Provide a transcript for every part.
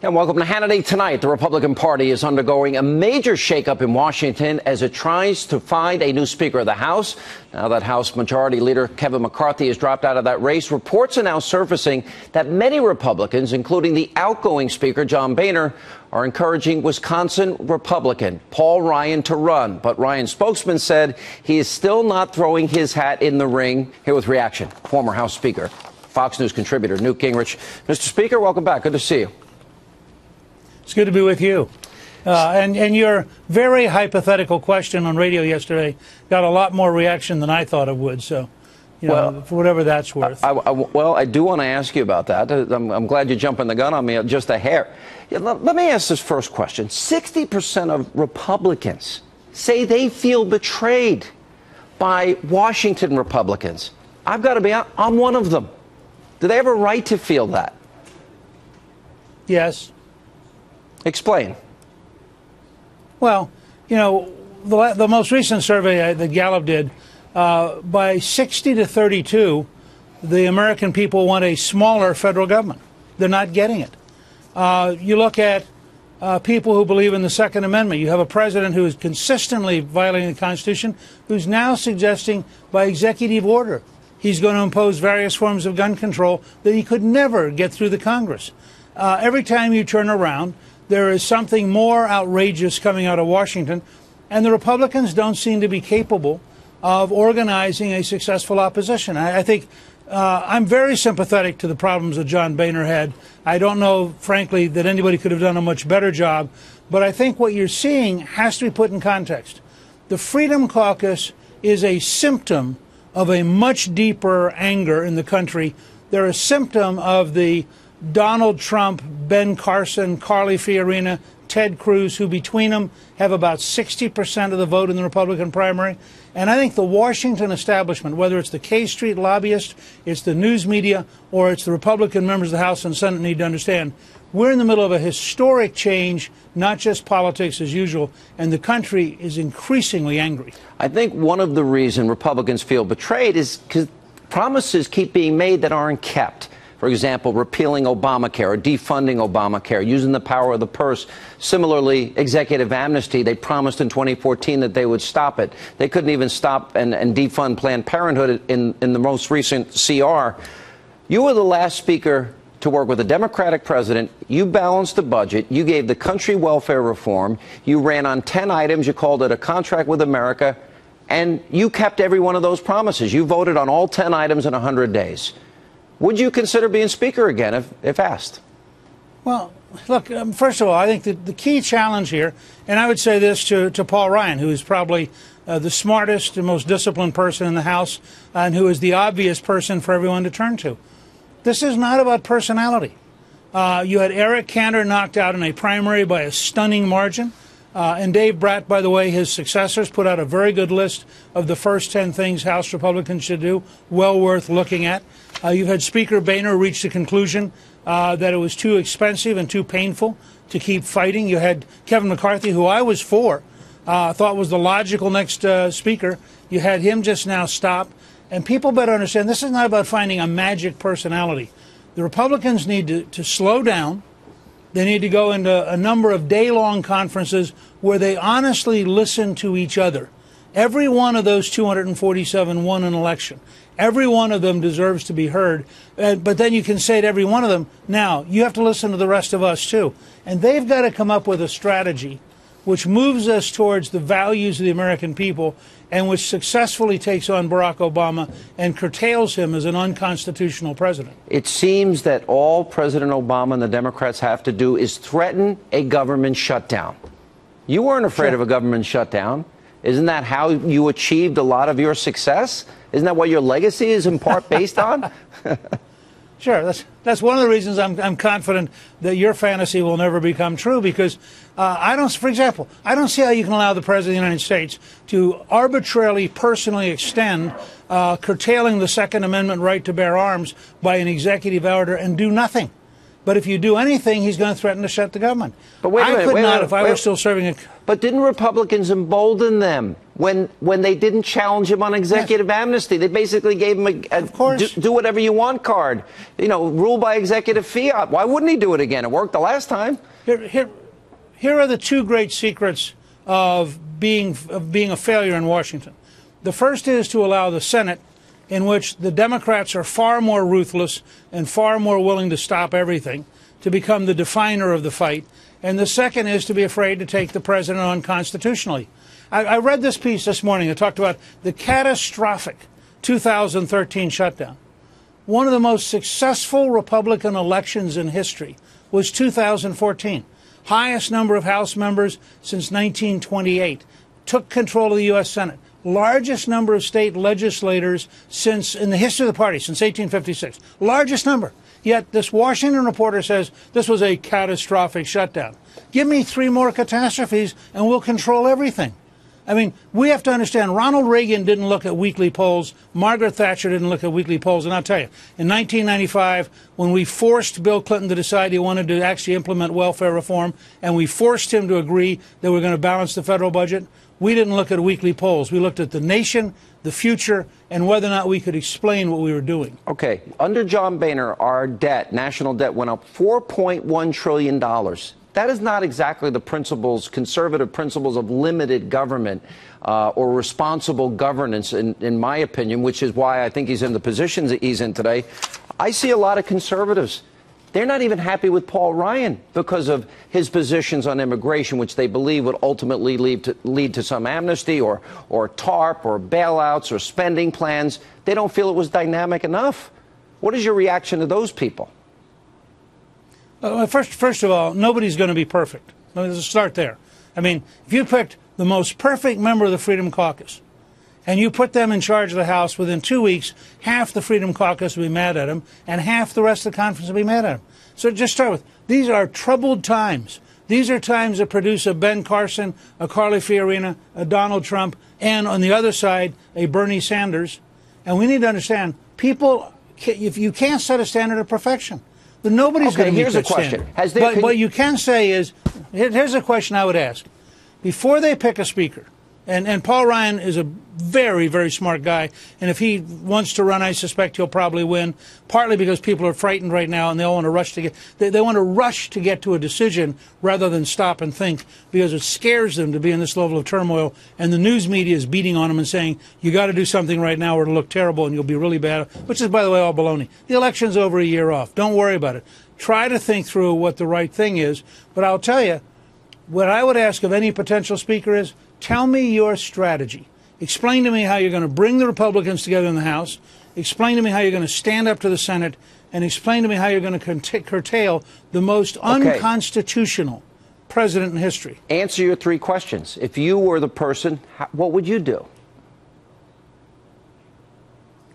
And welcome to Hannity Tonight. The Republican Party is undergoing a major shakeup in Washington as it tries to find a new Speaker of the House. Now that House Majority Leader Kevin McCarthy has dropped out of that race, reports are now surfacing that many Republicans, including the outgoing Speaker John Boehner, are encouraging Wisconsin Republican Paul Ryan to run. But Ryan's spokesman said he is still not throwing his hat in the ring. Here with reaction, former House Speaker, Fox News contributor Newt Gingrich. Mr. Speaker, welcome back. Good to see you. It's good to be with you. And your very hypothetical question on radio yesterday got a lot more reaction than I thought it would. So, for whatever that's worth. I do want to ask you about that. I'm glad you're jumping the gun on me just a hair. Let me ask this first question. 60% of Republicans say they feel betrayed by Washington Republicans. I've got to be honest, I'm one of them. Do they have a right to feel that? Yes. Explain. Well, the most recent survey that Gallup did, by 60 to 32, the American people want a smaller federal government. They're not getting it. You look at people who believe in the Second Amendment. You have a president who is consistently violating the Constitution, who's now suggesting by executive order he's going to impose various forms of gun control that he could never get through the Congress. Every time you turn around, there is something more outrageous coming out of Washington, and the Republicans don't seem to be capable of organizing a successful opposition. I think I'm very sympathetic to the problems that John Boehner had. I don't know, frankly, that anybody could have done a much better job, but I think what you're seeing has to be put in context. The Freedom Caucus is a symptom of a much deeper anger in the country. They're a symptom of the Donald Trump, Ben Carson, Carly Fiorina, Ted Cruz, who between them have about 60% of the vote in the Republican primary. And I think the Washington establishment, whether it's the K Street lobbyists, it's the news media, or it's the Republican members of the House and Senate, need to understand we're in the middle of a historic change, not just politics as usual, and the country is increasingly angry. I think one of the reasons Republicans feel betrayed is because promises keep being made that aren't kept. For example, repealing Obamacare or defunding Obamacare, using the power of the purse. Similarly, executive amnesty, they promised in 2014 that they would stop it. They couldn't even stop and defund Planned Parenthood in the most recent CR. You were the last speaker to work with a Democratic president. You balanced the budget. You gave the country welfare reform. You ran on 10 items. You called it a contract with America. And you kept every one of those promises. You voted on all 10 items in 100 days. Would you consider being Speaker again if asked? Well, look, first of all, I think that the key challenge here, and I would say this to Paul Ryan, who is probably the smartest and most disciplined person in the House and who is the obvious person for everyone to turn to. This is not about personality. You had Eric Cantor knocked out in a primary by a stunning margin. And Dave Bratt, by the way, his successors, put out a very good list of the first 10 things House Republicans should do, well worth looking at. You've had Speaker Boehner reach the conclusion that it was too expensive and too painful to keep fighting. You had Kevin McCarthy, who I was for, thought was the logical next speaker. You had him just now stop. And people better understand this is not about finding a magic personality. The Republicans need to slow down. They need to go into a number of day-long conferences where they honestly listen to each other. Every one of those 247 won an election. Every one of them deserves to be heard. But then you can say to every one of them, now, you have to listen to the rest of us, too. And they've got to come up with a strategy which moves us towards the values of the American people and which successfully takes on Barack Obama and curtails him as an unconstitutional president. It seems that all President Obama and the Democrats have to do is threaten a government shutdown. You weren't afraid of a government shutdown. Isn't that how you achieved a lot of your success? Isn't that what your legacy is in part based on? Sure, that's one of the reasons I'm confident that your fantasy will never become true, because for example, I don't see how you can allow the President of the United States to arbitrarily, personally extend curtailing the Second Amendment right to bear arms by an executive order and do nothing. But if you do anything, he's going to threaten to shut the government. But wait a minute, I could not, if I were still serving a... But didn't Republicans embolden them when they didn't challenge him on executive amnesty. They basically gave him a do whatever you want card. You know, rule by executive fiat. Why wouldn't he do it again? It worked the last time. Here are the two great secrets of being a failure in Washington. The first is to allow the Senate, in which the Democrats are far more ruthless and far more willing to stop everything, to become the definer of the fight. And the second is to be afraid to take the president on constitutionally. I read this piece this morning. It talked about the catastrophic 2013 shutdown. One of the most successful Republican elections in history was 2014. Highest number of House members since 1928. Took control of the U.S. Senate. Largest number of state legislators in the history of the party since 1856. Largest number. Yet this Washington reporter says this was a catastrophic shutdown. Give me 3 more catastrophes and we'll control everything. I mean, we have to understand, Ronald Reagan didn't look at weekly polls. Margaret Thatcher didn't look at weekly polls. And I'll tell you, in 1995, when we forced Bill Clinton to decide he wanted to actually implement welfare reform, and we forced him to agree that we're going to balance the federal budget, we didn't look at weekly polls. We looked at the nation, the future, and whether or not we could explain what we were doing. Okay. Under John Boehner, our debt, national debt, went up $4.1 trillion. That is not exactly the conservative principles of limited government or responsible governance, in my opinion, which is why I think he's in the positions that he's in today. I see a lot of conservatives. They're not even happy with Paul Ryan because of his positions on immigration, which they believe would ultimately lead to some amnesty or TARP or bailouts or spending plans. They don't feel it was dynamic enough. What is your reaction to those people? First of all, nobody's going to be perfect. Let's start there. I mean, if you picked the most perfect member of the Freedom Caucus and you put them in charge of the House, within 2 weeks, half the Freedom Caucus will be mad at him and half the rest of the conference will be mad at him. So just start with, these are troubled times. These are times that produce a Ben Carson, a Carly Fiorina, a Donald Trump, and on the other side, a Bernie Sanders. And we need to understand, people, if you can't set a standard of perfection, then nobody's going to meet that standard. But what you can say is, here's a question I would ask. Before they pick a speaker, and Paul Ryan is a very, very smart guy, and if he wants to run, I suspect he'll probably win, partly because people are frightened right now and they all want to rush to get to a decision rather than stop and think, because it scares them to be in this level of turmoil, and the news media is beating on them and saying, you got to do something right now or it'll look terrible and you'll be really bad, which is, by the way, all baloney. The election's over a year off. Don't worry about it. Try to think through what the right thing is, but I'll tell you, what I would ask of any potential speaker is, tell me your strategy. Explain to me how you're going to bring the Republicans together in the House. Explain to me how you're going to stand up to the Senate. And explain to me how you're going to curtail the most unconstitutional president in history. Answer your 3 questions. If you were the person, what would you do?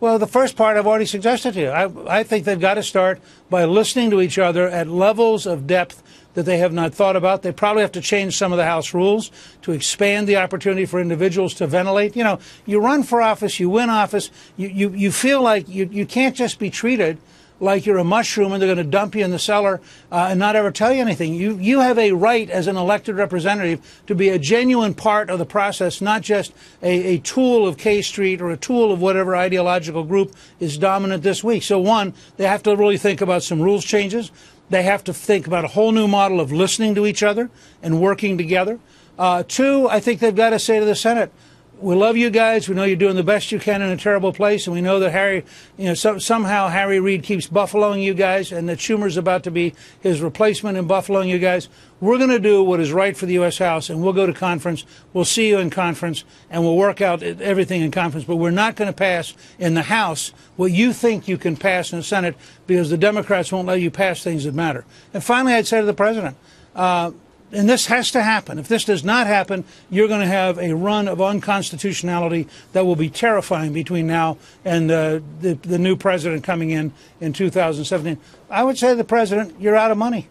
Well, the first part I've already suggested to you. I think they've got to start by listening to each other at levels of depth that they have not thought about. They probably have to change some of the House rules to expand the opportunity for individuals to ventilate. You know, you run for office, you win office, you feel like you can't just be treated like you're a mushroom and they're going to dump you in the cellar and not ever tell you anything. You have a right as an elected representative to be a genuine part of the process, not just a tool of K Street or a tool of whatever ideological group is dominant this week. So one, they have to really think about some rules changes. They have to think about a whole new model of listening to each other and working together. 2, I think they've got to say to the Senate, we love you guys. We know you're doing the best you can in a terrible place, and we know that somehow Harry Reid keeps buffaloing you guys, and that Schumer's about to be his replacement in buffaloing you guys. We're going to do what is right for the U.S. House, and we'll go to conference. We'll see you in conference, and we'll work out everything in conference. But we're not going to pass in the House what you think you can pass in the Senate, because the Democrats won't let you pass things that matter. And finally, I'd say to the president, and this has to happen. If this does not happen, you're going to have a run of unconstitutionality that will be terrifying between now and the new president coming in 2017. I would say to the president, you're out of money.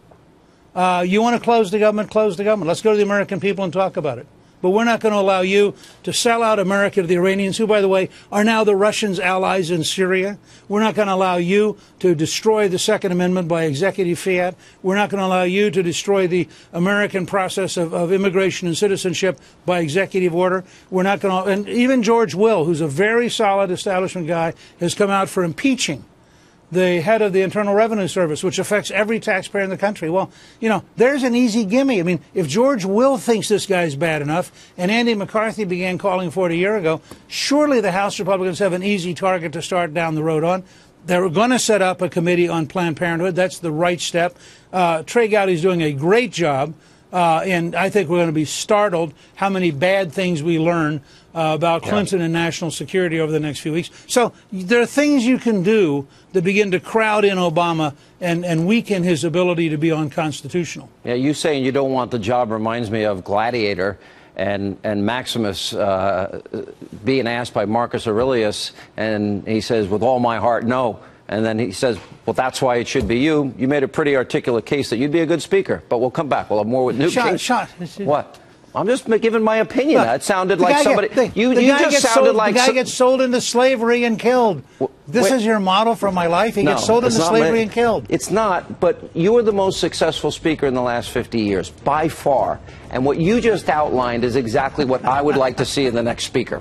You want to close the government, close the government. Let's go to the American people and talk about it. but we're not going to allow you to sell out America to the Iranians, who, by the way, are now the Russians' allies in Syria. We're not going to allow you to destroy the Second Amendment by executive fiat. We're not going to allow you to destroy the American process of immigration and citizenship by executive order. We're not going to, and even George Will, who's a very solid establishment guy, has come out for impeaching the head of the Internal Revenue Service, which affects every taxpayer in the country. Well, you know, there's an easy gimme. I mean, if George Will thinks this guy's bad enough, and Andy McCarthy began calling for it a year ago, surely the House Republicans have an easy target to start down the road on. They're going to set up a committee on Planned Parenthood. That's the right step. Trey Gowdy's doing a great job. And I think we're going to be startled how many bad things we learn about Clinton and national security over the next few weeks. So there are things you can do that begin to crowd in Obama and weaken his ability to be unconstitutional. Yeah, you saying you don't want the job reminds me of Gladiator and Maximus being asked by Marcus Aurelius, and he says, with all my heart, no. And then he says, well, that's why it should be you. You made a pretty articulate case that you'd be a good speaker. But we'll come back. We'll have more with Newt Gingrich. What? I'm just giving my opinion. Look, that sounded like somebody. You just sounded like the guy gets sold into slavery and killed. This is your model for my life? He gets sold into slavery and killed. It's not, but you are the most successful speaker in the last 50 years, by far. And what you just outlined is exactly what I would like to see in the next speaker.